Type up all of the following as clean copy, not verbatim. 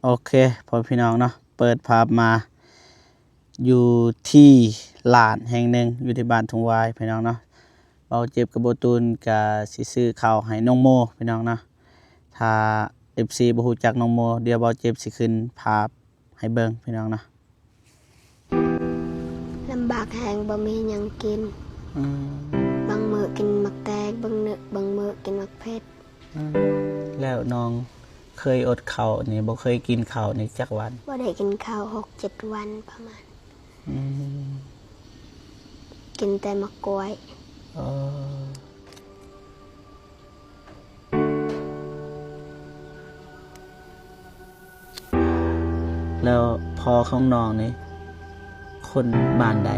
โอเคพอพี่น้องเนาะเปิดภาพมาอยู่ที่ลานแห่งหนึ่งอยู่ที่บ้านทุ่งวายพี่น้องเนาะเบาเจ็บกับโบตูนกับสิซื้อข้าวให้น้องโมพี่น้องเนาะถ้า FC บ่ฮู้จักน้องโมเดี๋ยวเบาเจ็บสิขึ้นภาพให้เบิ่งพี่น้องเนาะลำบากแหงบ่มีหยังกินบางมื้อกินมักแตกบางมื้อกินมักเผ็ดแล้วน้องเคยอดข้าวนี่บ่เคยกินข้าวนี่จักวันบ่ได้กินข้าว 6-7 วันประมาณกินแต่มะกล้วยแล้วพอของน้องนี่คนบ้านใด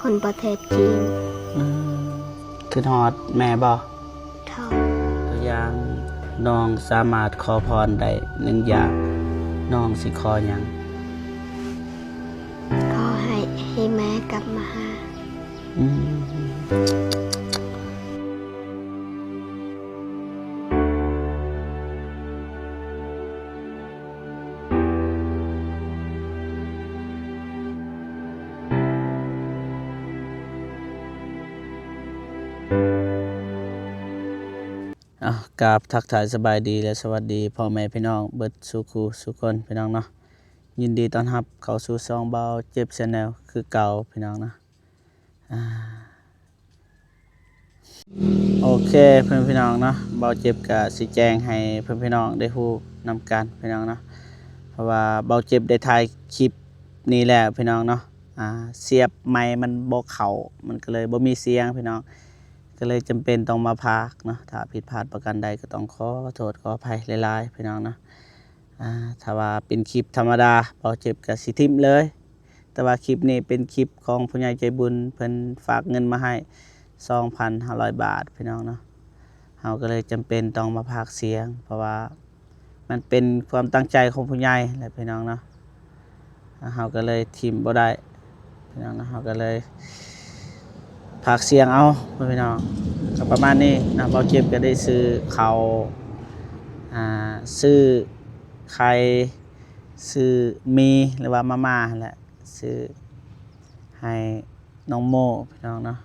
คนประเทศจีนคือฮอดแม่บ่เท่าตัวอย่างน้องสามารถขอพรได้หนึ่งอย่างน้องสิขอหยังขอให้แม่กลับมาหากราบทักทายสบายดีและสวัสดีพ่อแม่พี่น้องเบิดสุขสุคนพี่น้องเนาะยินดีต้อนรับเข้าสู่ช่องเบาเจ็บ Channel คือเก่าพี่น้องนะโอเคเพื่อนพี่น้องเนาะเบาเจ็บก็สิแจ้งให้เพื่อนพี่น้องได้ฮู้นำกันพี่น้องเนาะเพราะว่าเบาเจ็บได้ถ่ายคลิปนี้แล้วพี่น้องเนาะเสียบไมค์มันบ่เข้ามันก็เลยบ่มีเสียงพี่น้องก็เลยจำเป็นต้องมาพากเนาะถ้าผิดพลาดประการใดก็ต้องขอโทษขออภัยหลายๆพี่น้องนะถ้าว่าเป็นคลิปธรรมดาเบาเจ็บกับสิทิมเลยแต่ว่าคลิปนี้เป็นคลิปของผู้ใหญ่ใจบุญเพิ่นฝากเงินมาให้ 2,500 บาทพี่น้องเนาะเราก็เลยจำเป็นต้องมาพากเสียงเพราะว่ามันเป็นความตั้งใจของผู้ใหญ่แหละพี่น้องเนาะเราก็เลยทิมบ่ได้พี่น้องนะเราก็เลยพากเสียงเอาพี่น้องก็ประมาณนี้นะเบาเจ็บก็ได้ซื้อเขาซื้อไข่ซื้อมีหรือว่ามาม่าแหละซื้อให้น้องโมพี่น้องเนาะ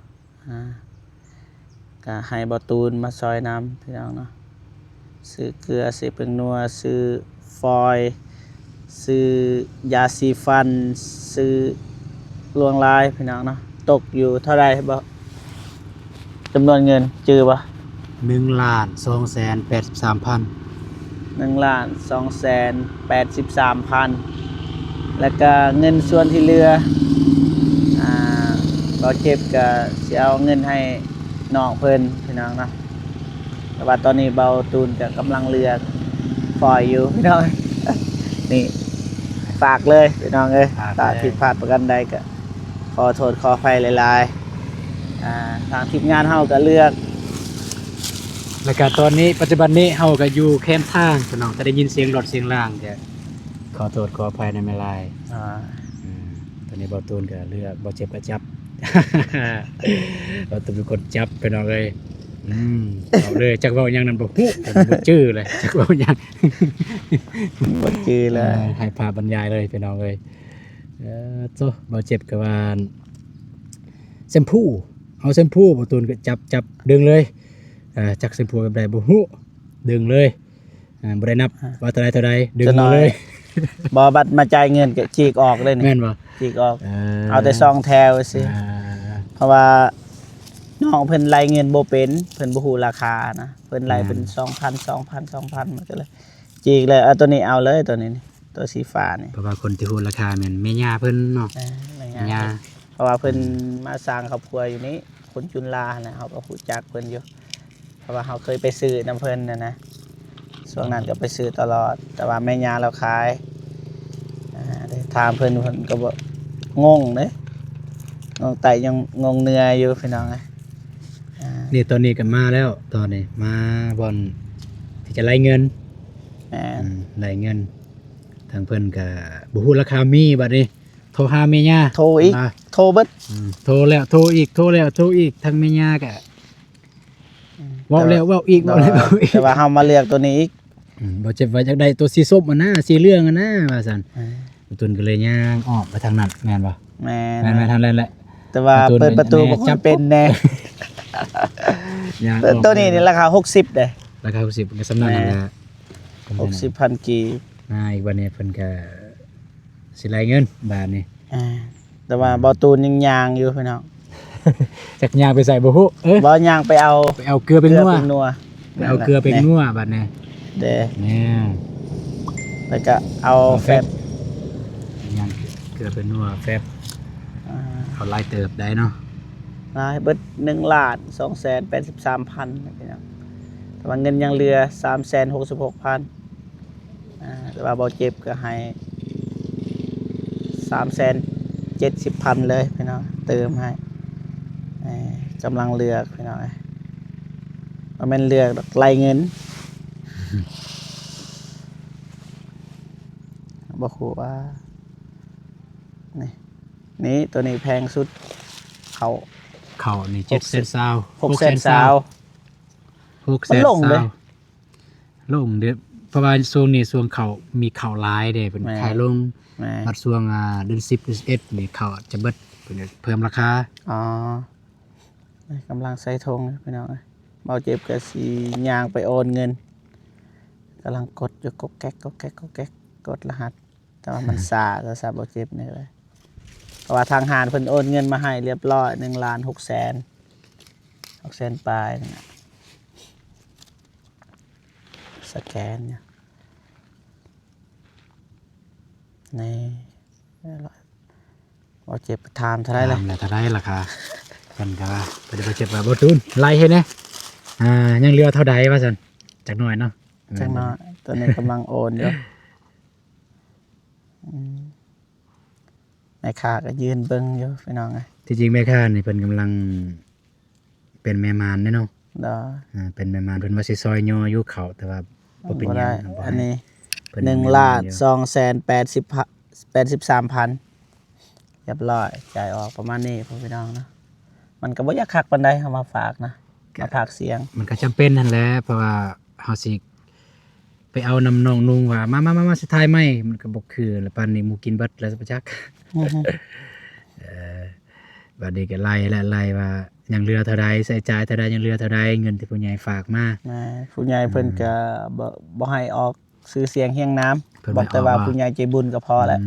ก็ให้บอตูนมาซอยน้ำพี่น้องเนาะซื้อเกลือซื้อเปลืองนัวซื้อฟอยซื้อยาสีฟันซื้อลวงลายพี่น้องเนาะตกอยู่เท่าไรบ่จำนวนเงินจือบ่1,283,000 1,283,000แล้วก็เงินส่วนที่เหลือเราเก็บก็สิเอาเงินให้น้องเพิ่นพี่น้องเนาะแต่ว่าตอนนี้เบาตูนก็กำลังเลือกฟอยอยู่พี่น้อง นี่ฝากเลยพี่น้องเอ้ยถ้าผิดพลาดประการใดก็ขอโทษขออภัยหลายๆทางทีมงานเฮาก็เลือกแล้วก็ตอนนี้ปัจจุบันนี้เฮาก็อยู่แคมป์ทางพี่น้องจะได้ยินเสียงรถเสียงล่างก็ขอโทษขออภัยในเวลาตอนนี้บ่ตูนก็เลือกบ่เจ็บก็จับ บ่ตูนเป็นคนจับพี่น้องเอ้ยเอาเลยจักเว้าหยังนั่นบ่ฮู้บ่ชื่อเลยจักเว้าหยัง บ่จื้อเลยให้ภาพบรรยายเลยพี่น้องเอ้ยโตบ่เจ็บก็ว่าแชมพูเอาแชมพูบ่ตูนก็จับดึงเลยจักแชมพูกับใดบ่ฮู้ดึงเลยบ่ได้นับว่าเท่าใดดึงเลยบ่บัดมาจ่ายเงินก็ฉีกออกเลยนี่แม่นบ่ฉีกออกเอาแต่ซองแถวซิเพราะว่าน้องเพิ่นไล่เงินบ่เป็นเพิ่นบ่ฮู้ราคานะเพิ่นไล่เป็น 2,000 มันก็เลยฉีกเลยเอาตัวนี้เอาเลยตัวนี้ตัวสีฟ้านี่เพราะว่าคนที่ฮู้ราคาแม่นแม่ย่าเพิ่นเนาะแม่ย่าเพราะว่าเพิ่นมาสร้างครอบครัวอยู่นี้คนจุฬาน่ะเฮาก็ฮู้จักเพิ่นอยู่เพราะว่าเฮาเคยไปซื้อน้ำเพิ่นนะช่วงนั้นก็ไปซื้อตลอดแต่ว่าแม่ย่าเราขายถามเพิ่นก็บ่งงเด้งงไตยังงงเนื้ออยู่พี่น้องนี่ตอนนี้ก็มาแล้วตอนนี้มาบ่อนที่จะไล่เงินไล่เงินทางเพิ่นก็บ่ฮู้ราคามีบัดนี้โทรหาแม่ย่าโทรอีกโทรเบิดโทรแล้วโทรอีกทางแม่ย่าก็เว้าแล้วเว้าอีกแต่ว่าเฮามาเลือกตัวนี้อีก บ่เจ็บว่าอยากได้ตัวสีส้มสีเหลืองว่าซั่นบ่ตุนก็เลยย่างออกไปทางนั้นแม่นบ่ แม่ แม่นทางนั้นแหละ แต่ว่าเปิดประตูบ่จำเป็นแน่ ย่างออก ตัวนี้นี่ราคา60เด้ ราคา60ก็สำนักนั่นแหละ 60,000 กีบ อีกวันนี้เพิ่นก็สิไล่เงินบาทนี้ แต่ว่าบ่ตูนยังยางอยู่พี่น้อง จักย่างไปใส่บ่ฮู้บ่ยางไปเอา เกลือเป็นนัว นัว ไปเอาเกลือเป็นนัวบาดนี้ เด้ นี่ แล้วก็เอาแฟบ ย่างเกลือเป็นนัวแฟบเอาไล่เติบได้เนาะ มาให้เบิด1,283,000พี่น้องแต่ว่าเงินยังเหลือ366,000แต่ว่าบ่เจ็บก็ให้370,000เลยพี่น้องเติมให้กำลังเลือกพี่น้องมันเป็นเลือกไล่เงินบอกว่านี่ตัวนี้แพงสุดเขา นี่700,000 600,000 มันลงเลย ลงเด้อเพราะว่าช่วงนี้ช่วงเขามีข่าวร้ายเด้เป็นขายลงปัดช่วงเดือน10เดือน11นี่เขาจะเบิดเพิ่มราคากำลังใส่ธงพี่น้องเบาเจ็บก็สิย่างไปโอนเงินกำลังกดอยู่ก๊กแก๊กกดรหัสแต่ว่ามันซ่าก็ซ่าเบาเจ็บนี่เลยเพราะว่าทางหารเพิ่นโอนเงินมาให้เรียบร้อย1,600,000ปลายนี่สแกนเนี่ยนี่บ่เจ็บถามเท่าไรเลย เท่าไรราคาเพิ่นก็ว่าเพิ่นจะเจ็บว่าบ่ทุนไล่ให้แน่ยังเหลือเท่าใดว่าซั่นจักหน่อยเนาะ จังเนาะตัวนี้กำลังโอนอยู่แม่ค้าก็ยืนเบิ่งอยู่พี่น้องไง ที่จริงแม่ค้านี่เพิ่นกำลังเป็นแม่มารเนาะ ดอเป็นแม่มารเพิ่นว่าสิซอยย่ออยู่เขาแต่ว่าบ่เป็นหยัง อันนี้ 1,283,000เรียบร้อยจ่ายออกประมาณนี้พี่น้องนะมันก็บ่อยากคักปานใดเฮามาฝากนะมาฝากเสียง มันก็จำเป็นนั่นแหละเพราะว่าเฮาสิไปเอานำน้องนุ่งว่ามาสุดท้ายไหมมันก็บ่คือแล้วปานนี้หมู่กินเบิดแล้วบ่จักบัดนี้ก็ไล่ว่ายังเหลือเท่าใดใช้จ่ายเท่าใดยังเหลือเท่าใดเงินที่ผู้ใหญ่ฝากมาผู้ใหญ่เพิ่นก็บ่ให้ออกซื้อเสียงเฮียงน้ำบอกแต่ว่าผู้ใหญ่ใจบุญก็พอแหละ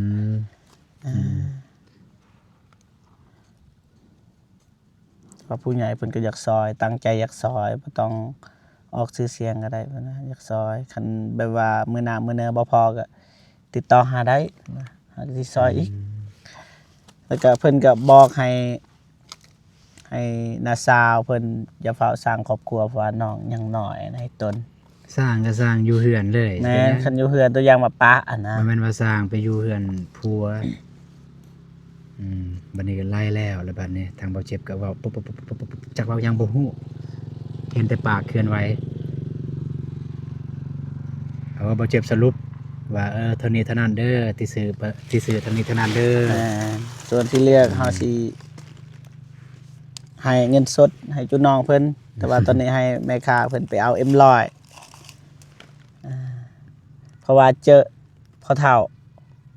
ว่าผู้ใหญ่เพิ่นก็อยากซอยตั้งใจอยากซอยบ่ต้องออกซื้อเสียงก็ได้นะอยากซอยคันแบบว่ามื้อหน้ามื้อเนื้อบ่พอก็ติดต่อหาได้หาสิซอยอีกแล้วก็เพิ่นก็บอกให้น้าสาวเพิ่นอย่าเฝ้าสร้างครอบครัวเพราะว่าน้องยังน้อยให้ตนสร้างก็สร้างอยู่เฮือนเลยแม่นคันอยู่เฮือนตัวอย่างว่าปะนะมันแม่นว่าสร้างไปอยู่เฮือนผัวบัดนี้ก็ไล่แล้วบัดนี้ทางเบาเจ็บก็เว้าปุ๊บจักเว้ายังบ่ฮู้เห็นแต่ปากเคลื่อนไหวเอาว่าเบาเจ็บสรุปว่าเท่านี้เท่านั้นเด้อที่ซื้อเท่านี้เท่านั้นเด้อส่วนที่เลือกเฮาสิให้เงินสดให้จุน้องเพิ่นแต่ว่าตอนนี้ให้แม่ค้าเพิ่นไปเอา M100เพราะว่าเจอพ่อเฒ่า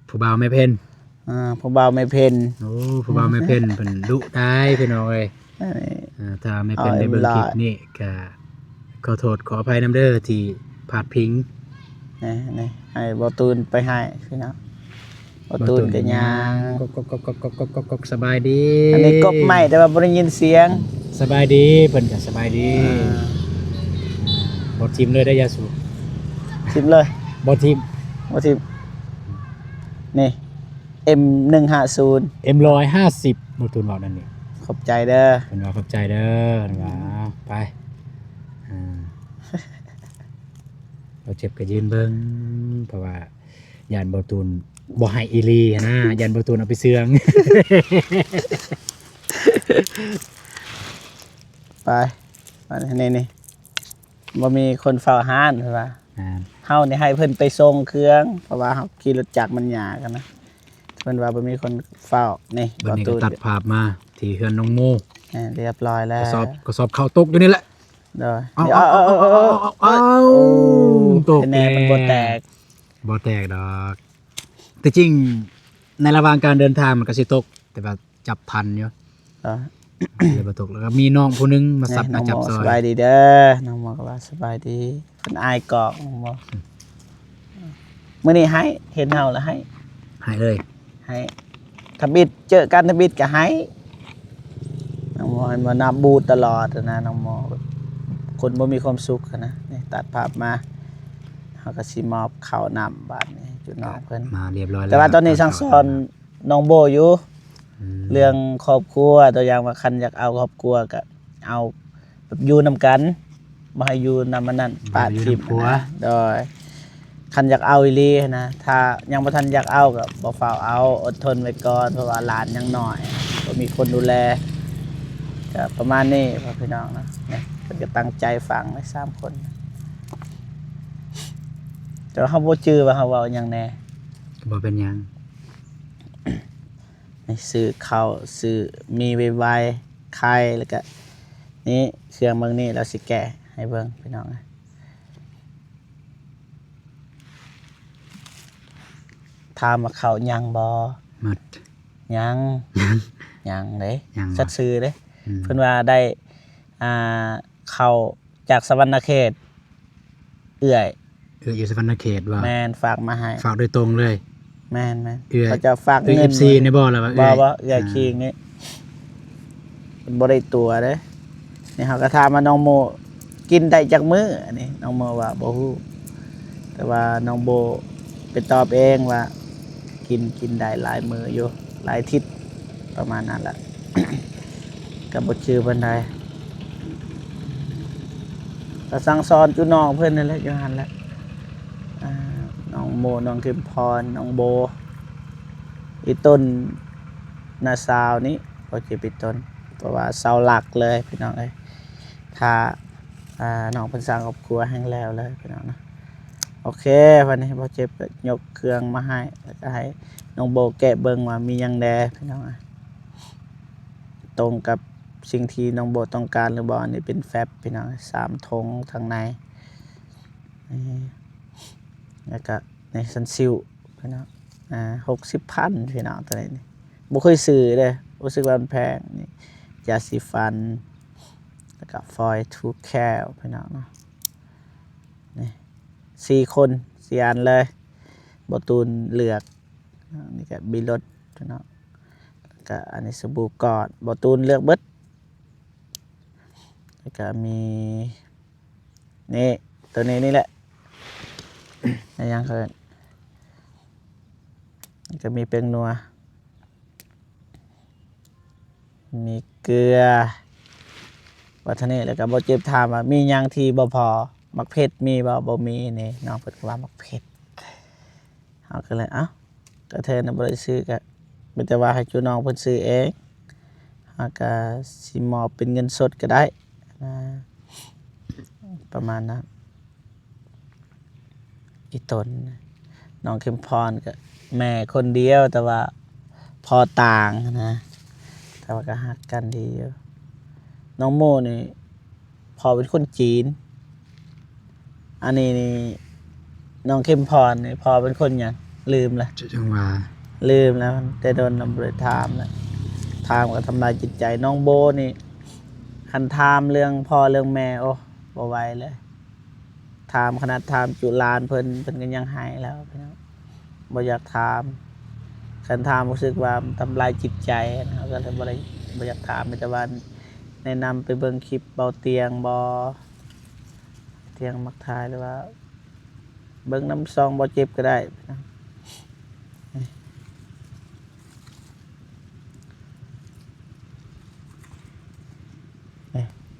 ผู้บ่าวไม่เพ่นผู้บ่าวไม่เพ่นผู้บ่าวไม่เพ่นเพิ่นดุได้พี่น้องเอ้ยถ้าไม่เพ่นได้เบิ่งคลิปนี้ก็ขอโทษขออภัยนำเด้อที่พลาดพิงนี่ให้บ่ตูนไปให้พี่น้องบ่ตูนก็ย่างกสบายดีอันนี้กบใหม่แต่ว่าบ่ได้ยินเสียงสบายดีเพิ่นก็สบายดีบ่ทิมเลยได้ยาสูบทิมเลยบ่ทิมนี่ M150 M150 บ่ตูนบอกนั่นนี่ขอบใจเด้อเพิ่นว่าขอบใจเด้อว่าไปเราเจ็บก็ยืนเบิ่งเพราะว่าย่านบ่ตูนบ่ให้อีลีนะยันบ่ตูนเอาไปเสืองไปนี่บ่มีคนเฝ้าห้านใช่ป่ะเฮานี่ให้เพิ่นไปส่งเครื่องเพราะว่าเฮาขี่รถจักรมันยากกันนะเพิ่นว่าบ่มีคนเฝ้านี่บ่ตูนตัดภาพมาที่เฮือนน้องโมเรียบร้อยแล้วกระสอบข้าวตกอยู่นี่แหละ เด้อ เอา เดี๋ยวเอา ตก คะแนนมันบ่แตก บ่แตกดอกแต่จริงในระหว่างการเดินทางมันก็สิตกแต่ว่าจับทันอยู่ เออ เลยบ่ตกแล้วก็มีน้องผู้หนึงมาซับ น้ มา อง จับ หมอ ซอ ส ย บายดีเด้อน้องหมอก็ว่าสบายดีเพิ่นอายกอกน้องหมอมื้อนี้ให้เห็นเฮาแล้วให้ หายเลย ให้ทบิดเจอกันทบิดก็ให้น้องหมอให้มานับบูดตลอดนะน้องหมอคนบ่มีความสุขอะนะนี่ตัดภาพมาเฮาก็สิมอบข้าวน้ำบาดนี้จุดน้องเพิ่น มาเรียบร้อยแล้ว แต่ว่าตอนนี้สั่งสอนน้องโบอยู่ ม เรื่องครอบครัวตัวอย่างว่าคันอยากเอาครอบครัวก็เอาแบบอยู่นำกันบ่ให้อยู่นำมันนั่นปาดทิพย์นะโดยคันอยากเอาอีหลีนะถ้ายังบ่ทันอยากเอาก็บ่ฟ้าวเอาอดทนไว้ก่อนเพราะว่าหลานยังน้อยบ่มีคนดูแลก็ประมาณนี้พ่อพี่น้องนะเนี่ยเพิ่นก็ตั้งใจฟังไว้3คนแต่ว่าเฮาบ่จื้อว่าเฮาเว้าหยังแน่ ก็บ่เป็นหยัง นี่ซื้อข้าวซื้อมีไวๆไข่แล้วก็นี่เครื่องเบิ่งนี่แล้วสิแกะให้เบิ่งพี่น้องนะถามว่าข้าวยังบ่ หมด ยัง ยัง ยังเด้ ยังบ่ สัตซื้อเด้ อืม เพิ่นว่าได้ข้าวจากสวรรณเขตเอื้อย อยู่สวรรณเขตว่า แม่นฝากมาให้ ฝากโดยตรงเลย แม่น เอื้อย เขาจะฝาก เอื้อ เงิน FC ในบ่ล่ะว่า บ่ เอื้อย บ่เอื้อยคิงนี่เป็นบ่ได้ตัวเด้นี่เฮาก็ถามว่าน้องโมกินได้จักมื้ออันนี้น้องโมว่าบ่ฮู้แต่ว่าน้องโบไปตอบเองว่า กินได้หลายมื้ออยู่หลายทิศประมาณนั้นล่ะ ก็บ่ชื่อเพิ่นใดก็สั่งสอนจุน้องเพิ่นนั่นแหละอยู่หั่นแหละน้องโมน้องเข้มพรน้องโบอีต้นนาซาวนี้บ่สิเป็นต้นเพราะว่าเสาหลักเลยพี่น้องเอ้ยถ้าน้องเพิ่นสร้างครอบครัวแห่งแล้วเลยพี่น้องนะโอเควันนี้บ่เจ็บก็ยกเครื่องมาให้แล้วก็ให้น้องโบแกะเบิ่งว่ามีหยังแดพี่น้องอะตรงกับสิ่งที่น้องโบต้องการหรือบ่อันนี้เป็นแฟบพี่น้อง3ธงทางในนี่แล้วก็ในซันซิลพี่น้อง60,000พี่น้องตัวนี้นี่บ่เคยซื้อเด้รู้สึกว่ามันแพงนี่ยาสีฟันแล้วก็ฟอยล์ทูแคลพี่น้องเนาะนี่4คน4อันเลยบ่ตูนเลือกนี่ก็บิลดพี่น้องแล้วก็อันนี้สบู่กอดบ่ตูนเลือกเบิดแล้วก็มีนี่ตัวนี้นี่แหละ ในยังเคินก็มีเปียงนัวมีเกลือวัฒนีแล้วก็บ่เจ็บถามว่ามีหยังที่บ่พอมักเผ็ดมีบ่มีนี่น้องเพิ่นก็ว่ามักเผ็ดเฮาก็เลยเอ้าก็เธอน่ะบ่ได้ซื้อก็มีแต่ว่าให้จูน้องเพิ่นซื้อเองเฮาก็สิมอบเป็นเงินสดก็ได้นะประมาณนั้นอีตนน้องเข้มพรก็แม่คนเดียวแต่ว่าพอต่างนะแต่ว่าก็ฮักกันดีอยู่น้องโมนี่พอเป็นคนจีนอันนี้นี่น้องเข้มพรนี่พอเป็นคนหยังลืมละ จังว่า ลืมแล้วแต่โดนนำเลยถามแล้วถามก็ทำลายจิตใจน้องโบนี่คันถามเรื่องพ่อเรื่องแม่โอ้บ่ไหวเลยถามขนาดถามจุฬาเพิ่นก็ยังหายแล้วพี่น้องบ่อยากถามคันถามรู้สึกว่าทำลายจิตใจนะครับก็เลยบ่อยากถามมีแต่ว่าแนะนำไปเบิ่งคลิปเบาเตียงเตียงมักทายหรือว่าเบิ่งน้ำซองบ่เจ็บก็ได้พี่น้อง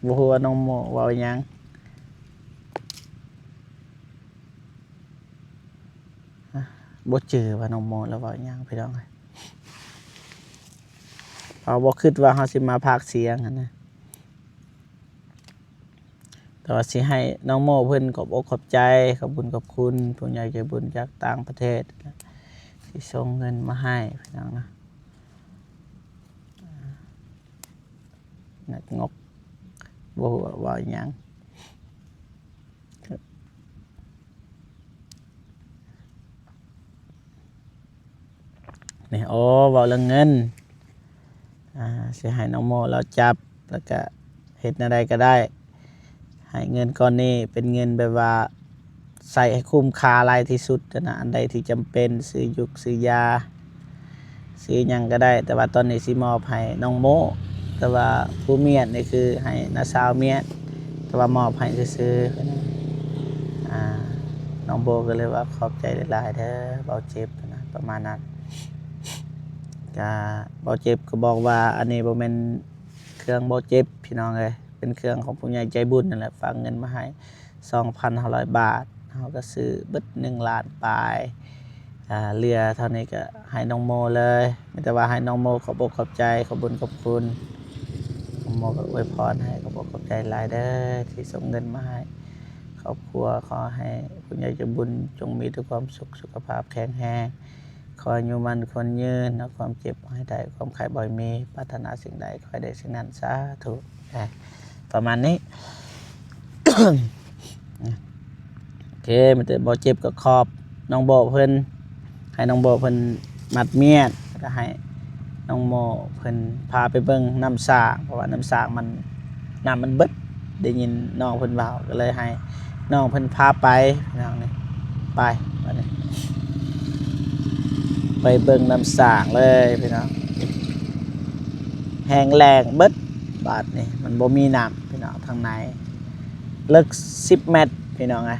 บ่ฮู้ว่าน้องโมเว้าหยังบ่จือว่าน้องโมแล้วเว้าหยังพี่น้องเพราะบ่คิดว่าเฮาสิมาพากย์เสียงหั่นนะแต่ว่าสิให้น้องโมเพิ่นขอบอกขอบใจขอบคุญขอบคุณผู้ใหญ่ใจบุญจากต่างประเทศที่ส่งเงินมาให้พี่น้องนะนักงกบ่ฮู้ว่าหยัง นี่โอ้เว้าเรื่องเงินสิให้น้องโมเราจับแล้วก็เฮ็ดอะไรก็ได้ให้เงินก้อนนี้เป็นเงินแบบว่าใส่ให้คุ้มค่าหลายที่สุดนะอันใดที่จำเป็นซื้อยุกซื้อยาซื้อหยังก็ได้แต่ว่าตอนนี้สิมอบให้น้องโมแต่ว่าผู้เมียนนี่คือให้น้าสาวเมียนแต่ว่ามอบให้ซื่อๆน้องโบก็เลยว่าขอบใจหลายๆเด้อเบาเจ็บนะประมาณนั้นก็เบาเจ็บก็บอกว่าอันนี้บ่แม่นเครื่องเบาเจ็บพี่น้องเอ้ยเป็นเครื่องของผู้ใหญ่ใจบุญนั่นแหละฝากเงินมาให้ 2,500 บาทเขาก็ซื้อเบิด1 ล้านปลายเรือเท่านี้ก็ให้น้องโมเลยไม่แต่ว่าให้น้องโมขอบอกขอบใจขอบบุญขอบคุณน้องโมก็อวยพรให้ขอบอกขอบใจหลายเด้อที่ส่งเงินมาให้ครอบครัวขอให้คุณยายใจบุญจงมีแต่ความสุขสุขภาพแข็งแรงขออยู่มันคนยืนเอาความเจ็บให้ได้ความไข้บ่อยมีปรารถนาสิ่งใดขอให้ได้สิ่งนั้นสาธุประมาณนี้ โอเคมันจะบ่เจ็บก็ขอบน้องโบเพิ่นให้น้องโบเพิ่นมัดเมียดก็ให้น้องโมเพิ่นพาไปเบิ่งน้ำสร้างเพราะว่าน้ำสร้างน้ำมันเบิดได้ยินน้องเพิ่นเว้าก็เลยให้น้องเพิ่นพาไปน้องนี่ไปบัดนี้ไปเบิ่งน้ำสร้างเลยพี่น้องแห้งแล้งเบิดบาดนี่มันบ่มีน้ำพี่น้องทางในลึก10 เมตรพี่น้องไง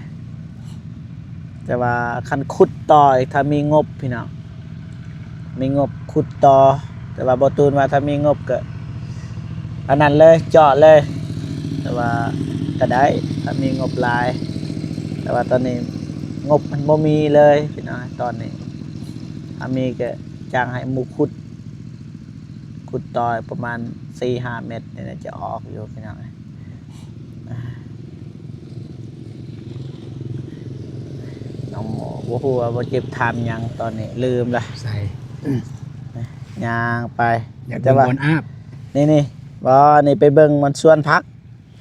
แต่ว่าคันขุดต่อถ้ามีงบพี่น้องมีงบขุดต่อแต่ว่าบ่ตูนว่าถ้ามีงบก็อันนั้นเลยเจาะเลยแต่ว่าก็ได้ถ้ามีงบหลายแต่ว่าตอนนี้งบมันบ่มีเลยพี่น้องตอนนี้ถ้ามีก็จ้างให้หมู่ขุดต่อประมาณ 4-5 เมตรนี่จะออกอยู่พี่น้องน้องโมบ่ฮู้ว่าบ่เจ็บทำหยังตอนนี้ลืมละ ใส่ ย่างไป อยาก แต่ เบิ่ง ว่า บอลอาบ นี่บ่นี่ไปเบิ่งมันสวนผัก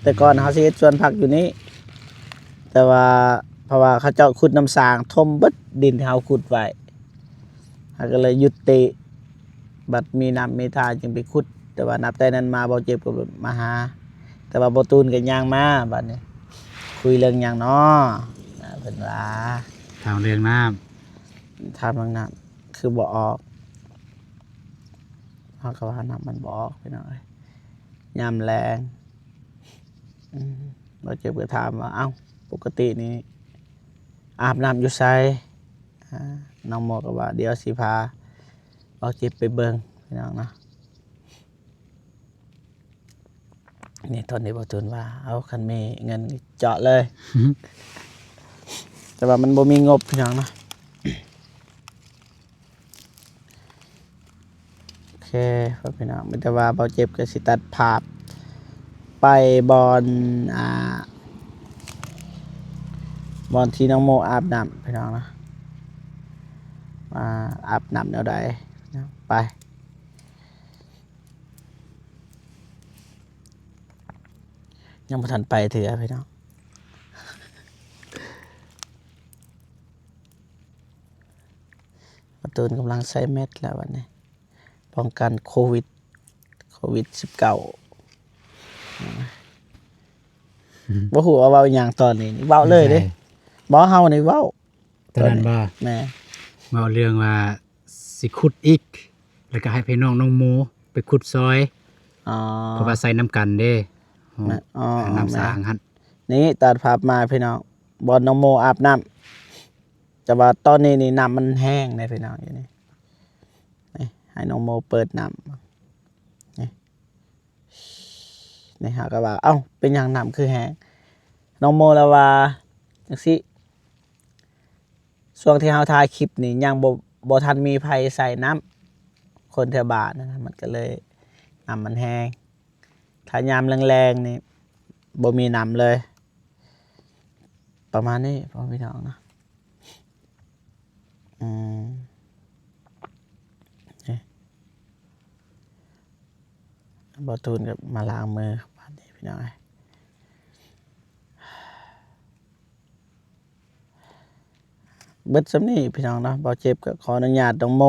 แต่ก่อนเฮาสิเฮ็ดสวนผักอยู่นี้แต่ว่าเพราะว่าเขาเจ้าขุดน้ำสร้างถมเบิดดินที่เฮาขุดไว้เฮาก็เลยยุติบัดมีน้ำมีท่าจึงไปขุดแต่ว่านับแต่นั้นมาบ่เจ็บก็มาหาแต่ว่าบ่ตูนก็ย่างมาบัดนี้คุยเรื่องหยังเนาะเพิ่นว่า ทางเรื่องน้ ถามบางน้ำคือบ่ออกเขาก็ว่าน้ำมันบ่ออกไปหน่อยยามแรงเราเจ็บก็ถามว่าเอ้าปกตินี้อาบน้ำอยู่ไสน้องโมก็ว่าเดี๋ยวสิพาเอาเจ็บไปเบิ่งพี่น้องนะนี่ตอนนี้บ่ตูนว่าเอาคันมีเงินเจาะเลย แต่ว่ามันบ่มีงบพี่น้องนะโอเคพ่อพี่น้องแต่ว่าเบาเจ็บก็สิตัดภาพไปบอนบอนที่น้องโมอาบน้ำพี่น้องนะอาบน้ำแนวใดไปยังบ่ทันไปเถื่อพี่น้องประตูนกำลังใส่เม็ดแล้ววันนี้ป้องกันโควิด19บ่ฮู้ว่าเว้าหยังตอนนี้เว้าเลยเด้บ่เฮานี่เว้า ำตอนนั้นว่า แม่ เมาเรื่องว่าสิขุดอีกแล้วก็ให้พี่น้องน้องโมไปขุดซอย อ๋อ เพราะว่าใส่น้ำกันเด้ อ๋อ น้ำสางหั่น นี่ตัดภาพมาพี่น้องบอนน้องโมอาบน้ำแต่ว่าตอนนี้นี่น้ำมันแห้งในพี่น้องอยู่นี่ให้น้องโมเปิดน้ำนี่หาก็ว่าเอ้าเป็นอย่างน้ำคือแห้งน้องโมแล้วว่าจังซี่ช่วงที่เฮาถ่ายคลิปนี่ยังบ่ทันมีไผใส่น้ำคนแถวบ้านนะมันก็เลยน้ำมันแห้งถ้ายามแรงๆนี่บ่มีน้ำเลย ประมาณนี้พ่อพี่น้องนะบอตูนกับมาล้างมือบ้านนี้พี่น้องเบิดสำนี่พี่น้องนะบอเจ็บกับขออนุญาตน้องโม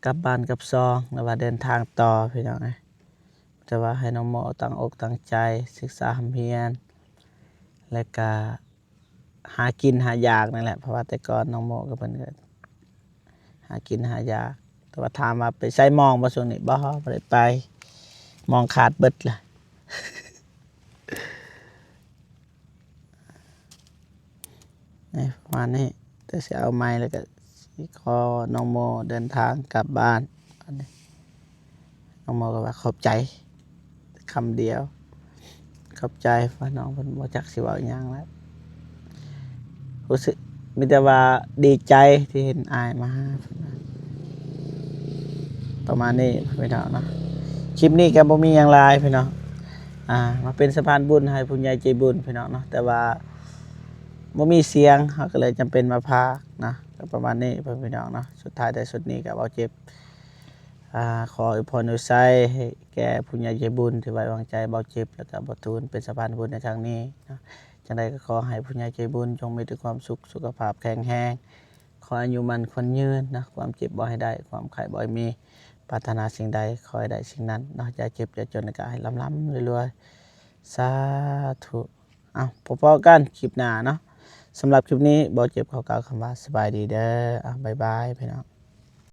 กลับบ้านกลับซองหรือว่าเดินทางต่อพี่น้องแต่ว่าให้น้องโมตั้งอกตั้งใจศึกษาหำเฮียนและก็หากินหายากนั่นแหละเพราะว่าแต่ก่อนน้องโมก็เพิ่นก็หากินหายากแต่ว่าถามว่าไปใช้มองบ่ช่วงนี้บ่ได้ไปมองขาดเบิดล่ะ นี่ประมาณนี้แต่สิเอาไม้แล้วก็สิขอน้องโมเดินทางกลับบ้านอันนี้น้องโมก็ว่าขอบใจคำเดียวขอบใจว่าน้องเพิ่นบ่จักสิเว้าหยังแล้วรู้สึกมีแต่ว่าดีใจที่เห็นอายมาหาเพิ่นว่าประมาณนี้พี่น้องเนาะคลิปนี้ก็บ่มีหยังหลายพี่น้องมาเป็นสะพานบุญให้ผู้ใหญ่ใจบุญพี่น้องเนาะแต่ว่าบ่มีเสียงเขาก็เลยจำเป็นมาพากนะก็ประมาณนี้พี่น้องเนาะสุดท้ายแต่สุดนี้ก็เว้าเจ็บขออวยพรอวยไสให้แก่ผู้ใหญ่ใจบุญที่ไว้วางใจเบาเจ็บแล้วก็บ่ทูลเป็นสะพานบุญในทางนี้นะจังใดก็ขอให้ผู้ใหญ่ใจบุญจงมีแต่ความสุขสุขภาพแข็งแรงขออายุมันคนยืนนะความเจ็บบ่ให้ได้ความไข้บ่ให้มีปรารถนาสิ่งใดขอให้ได้สิ่งนั้นเนาะอย่าเจ็บอย่าจนแล้วก็ให้ร่ำๆรวยๆสาธุพบกันคลิปหน้าเนาะสำหรับคลิปนี้บ่เจ็บขอกล่าวคำว่าสบายดีเด้อบ๊ายบายพี่น้อง